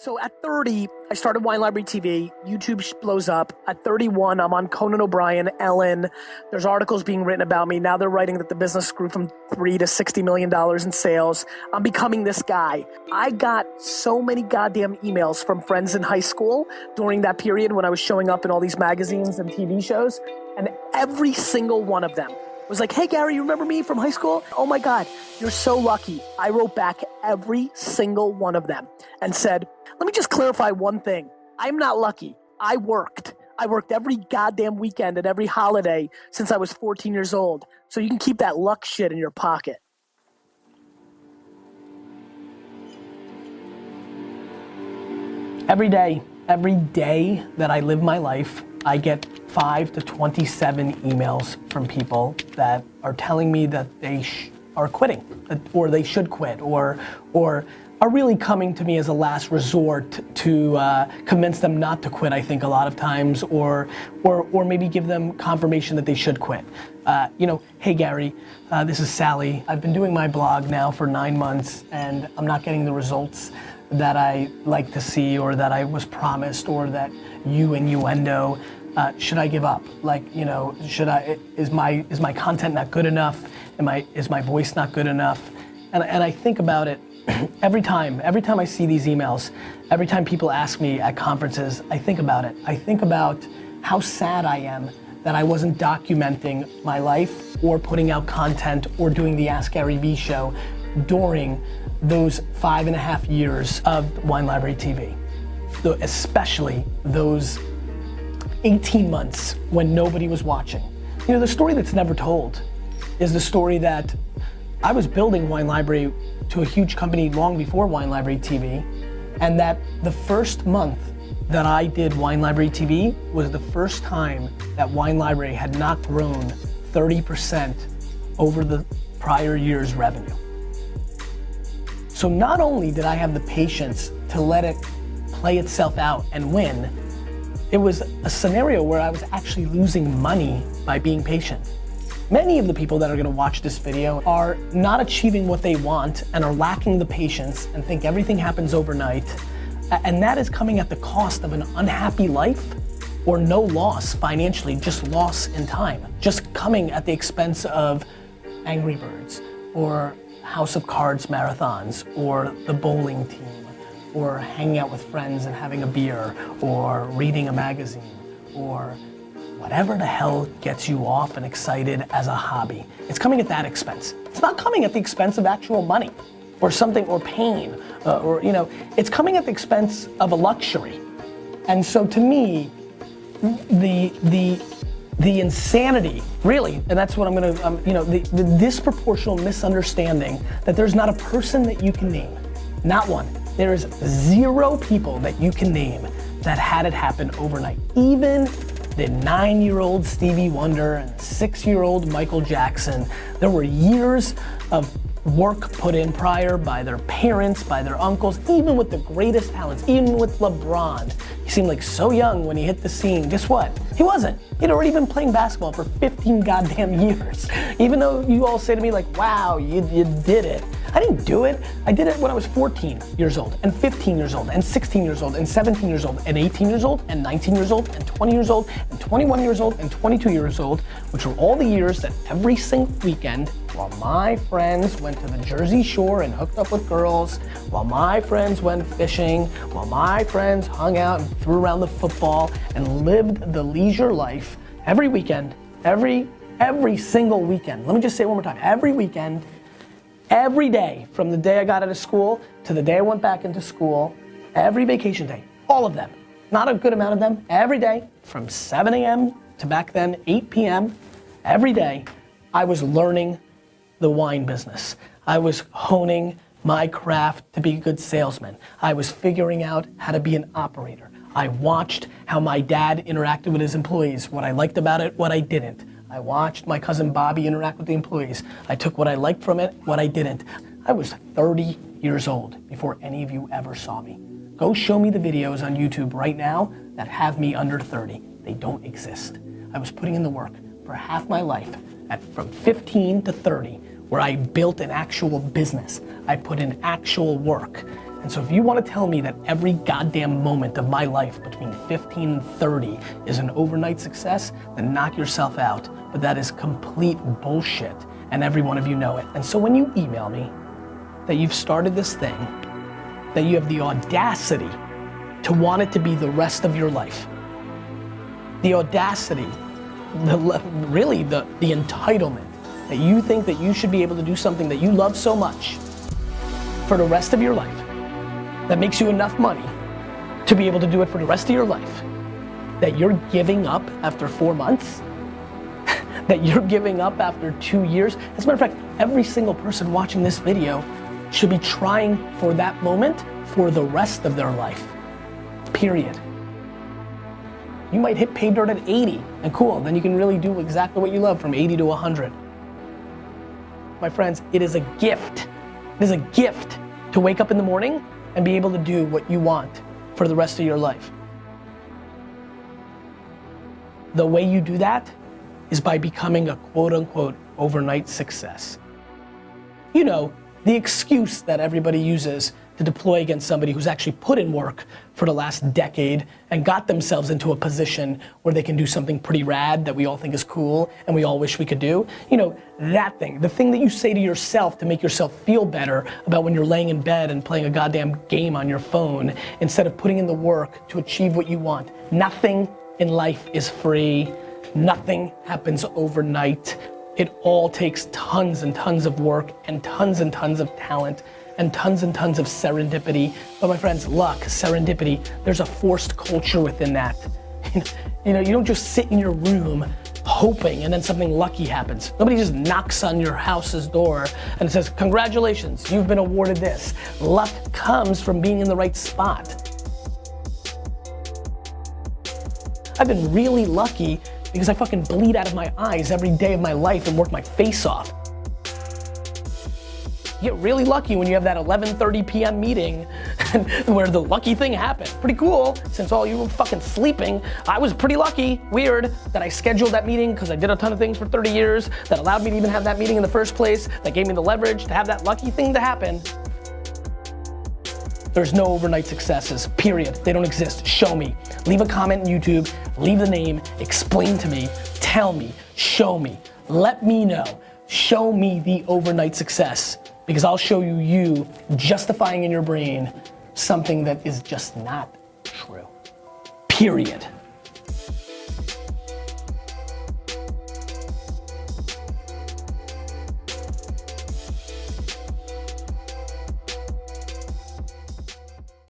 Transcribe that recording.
So at 30, I started Wine Library TV. YouTube blows up. At 31, I'm on Conan O'Brien, Ellen. There's articles being written about me. Now they're writing that the business grew from $3 to $60 million in sales. I'm becoming this guy. I got so many goddamn emails from friends in high school during that period when I was showing up in all these magazines and TV shows. And every single one of them was like, hey, Gary, you remember me from high school? Oh my God, you're so lucky. I wrote back every single one of them and said, let me just clarify one thing. I'm not lucky. I worked. I worked every goddamn weekend and every holiday since I was 14 years old. So you can keep that luck shit in your pocket. Every day that I live my life, I get 5 to 27 emails from people that are telling me that they are quitting, or they should quit, or are really coming to me as a last resort to convince them not to quit, I think a lot of times, or maybe give them confirmation that they should quit. Hey Gary, this is Sally. I've been doing my blog now for 9 months and I'm not getting the results that I like to see or that I was promised or that you innuendo. Should I give up? Is my content not good enough? Is my voice not good enough? And I think about it every time I see these emails, every time people ask me at conferences, I think about it. I think about how sad I am that I wasn't documenting my life or putting out content or doing the Ask Gary Vee show during those 5.5 years of Wine Library TV. Especially those 18 months when nobody was watching. The story that's never told is the story that I was building Wine Library to a huge company long before Wine Library TV, and that the first month that I did Wine Library TV was the first time that Wine Library had not grown 30% over the prior year's revenue. So not only did I have the patience to let it play itself out and win, it was a scenario where I was actually losing money by being patient. Many of the people that are gonna watch this video are not achieving what they want and are lacking the patience and think everything happens overnight. And that is coming at the cost of an unhappy life or no loss financially, just loss in time. Just coming at the expense of Angry Birds or House of Cards marathons or the bowling team or hanging out with friends and having a beer or reading a magazine or whatever the hell gets you off and excited as a hobby. It's coming at that expense. It's not coming at the expense of actual money or something, or pain, it's coming at the expense of a luxury. And so to me, the insanity, really, and that's what I'm gonna, the disproportional misunderstanding that there's not a person that you can name, not one. There is 0 people that you can name that had it happen overnight. Even the 9-year-old Stevie Wonder and 6-year-old Michael Jackson, there were years of work put in prior by their parents, by their uncles, even with the greatest talents, even with LeBron. He seemed like so young when he hit the scene. Guess what? He wasn't. He'd already been playing basketball for 15 goddamn years. Even though you all say to me like, wow, you did it. I didn't do it. I did it when I was 14 years old, and 15 years old, and 16 years old, and 17 years old, and 18 years old, and 19 years old, and 20 years old, and 21 years old, and 22 years old, which were all the years that every single weekend, while my friends went to the Jersey Shore and hooked up with girls, while my friends went fishing, while my friends hung out and threw around the football and lived the leisure life, every weekend, every single weekend. Let me just say it one more time. Every weekend, every day, from the day I got out of school to the day I went back into school, every vacation day, all of them, not a good amount of them, every day from 7 a.m. to back then 8 p.m., every day, I was learning the wine business. I was honing my craft to be a good salesman. I was figuring out how to be an operator. I watched how my dad interacted with his employees, what I liked about it, what I didn't. I watched my cousin Bobby interact with the employees. I took what I liked from it, what I didn't. I was 30 years old before any of you ever saw me. Go show me the videos on YouTube right now that have me under 30. They don't exist. I was putting in the work for half my life, from 15 to 30, where I built an actual business. I put in actual work. And so if you want to tell me that every goddamn moment of my life between 15 and 30 is an overnight success, then knock yourself out. But that is complete bullshit, and every one of you know it. And so when you email me that you've started this thing, that you have the audacity to want it to be the rest of your life, the audacity, really the entitlement, that you think that you should be able to do something that you love so much for the rest of your life, that makes you enough money to be able to do it for the rest of your life, that you're giving up after 4 months, that you're giving up after 2 years. As a matter of fact, every single person watching this video should be trying for that moment for the rest of their life, period. You might hit pay dirt at 80, and cool, then you can really do exactly what you love from 80 to 100. My friends, it is a gift. It is a gift to wake up in the morning and be able to do what you want for the rest of your life. The way you do that is by becoming a quote unquote overnight success. You know, the excuse that everybody uses to deploy against somebody who's actually put in work for the last decade and got themselves into a position where they can do something pretty rad that we all think is cool and we all wish we could do. You know, that thing, the thing that you say to yourself to make yourself feel better about when you're laying in bed and playing a goddamn game on your phone instead of putting in the work to achieve what you want. Nothing in life is free. Nothing happens overnight. It all takes tons and tons of work and tons of talent and tons of serendipity. But my friends, luck, serendipity, there's a forced culture within that. You know, you don't just sit in your room hoping and then something lucky happens. Nobody just knocks on your house's door and says, congratulations, you've been awarded this. Luck comes from being in the right spot. I've been really lucky because I fucking bleed out of my eyes every day of my life and work my face off. You get really lucky when you have that 11:30 p.m. meeting where the lucky thing happened. Pretty cool, since all you were fucking sleeping. I was pretty lucky, weird, that I scheduled that meeting because I did a ton of things for 30 years that allowed me to even have that meeting in the first place, that gave me the leverage to have that lucky thing to happen. There's no overnight successes, period. They don't exist. Show me. Leave a comment on YouTube, leave the name, explain to me, tell me, show me, let me know. Show me the overnight success, because I'll show you justifying in your brain something that is just not true, period.